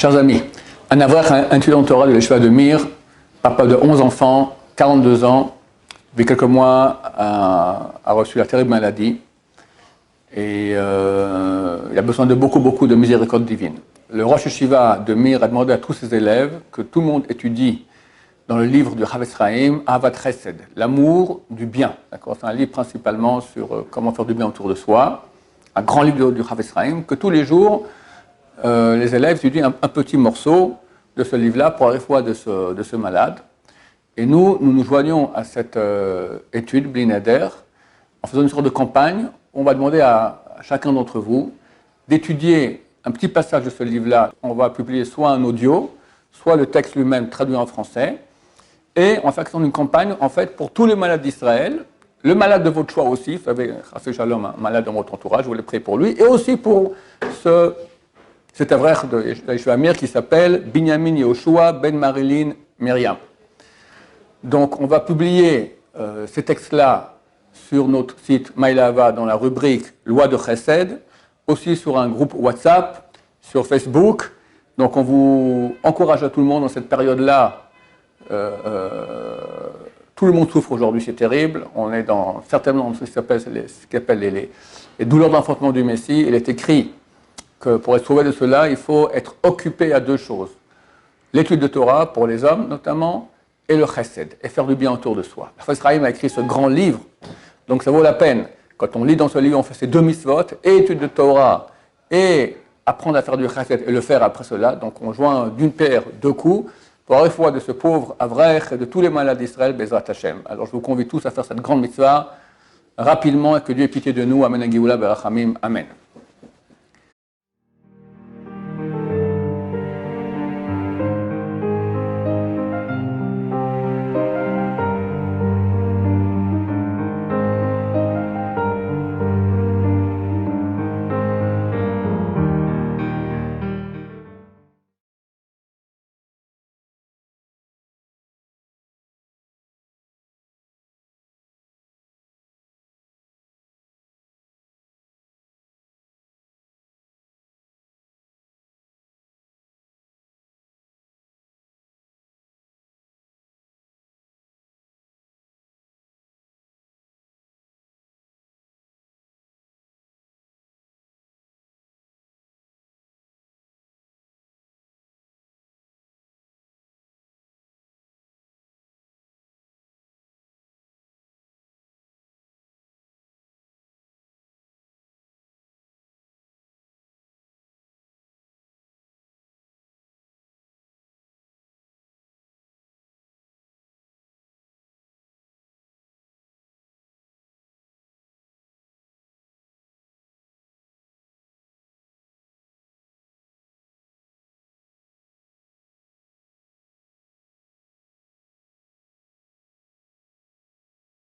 Chers amis, un avrech, un étudiant Torah de l'Yeshiva de Mir, papa de 11 enfants, 42 ans, depuis quelques mois a reçu la terrible maladie et il a besoin de beaucoup de miséricorde divine. Le Rosh Yeshiva de Mir a demandé à tous ses élèves que tout le monde étudie dans le livre du Chafetz Chaim, Ahavat Chesed, l'amour du bien. C'est un livre principalement sur comment faire du bien autour de soi, un grand livre du Chafetz Chaim, que tous les jours, les élèves étudient un petit morceau de ce livre-là pour la foi de ce malade. Et nous joignons à cette étude, Bli Neder, en faisant une sorte de campagne. On va demander à chacun d'entre vous d'étudier un petit passage de ce livre-là. On va publier soit un audio, soit le texte lui-même traduit en français. Et on va faire une campagne, en fait, pour tous les malades d'Israël, le malade de votre choix aussi, vous savez, Chassid Shalom, un malade dans votre entourage, vous voulez prier pour lui, et aussi pour cet avrech de Yeshiva Mir qui s'appelle Binyamin Yehoshua Ben Marilyn Myriam. Donc, on va publier ces textes-là sur notre site Maïlava dans la rubrique Loi de Chesed, aussi sur un groupe WhatsApp, sur Facebook. Donc, on vous encourage à tout le monde dans cette période-là. Tout le monde souffre aujourd'hui, c'est terrible. On est certainement dans ce qui s'appelle les douleurs d'enfantement du Messie. Il est écrit que pour être sauvé de cela, il faut être occupé à deux choses. L'étude de Torah, pour les hommes notamment, et le chesed, et faire du bien autour de soi. Le Chafetz Chaim a écrit ce grand livre, donc ça vaut la peine. Quand on lit dans ce livre, on fait ces deux mitzvot, et étude de Torah, et apprendre à faire du chesed, et le faire après cela. Donc on joint d'une paire deux coups, pour la foi de ce pauvre avrech et de tous les malades d'Israël, Bezrat Hashem. Alors je vous convie tous à faire cette grande mitzvah rapidement, et que Dieu ait pitié de nous. Amen, Agioula, Berachamim, Amen.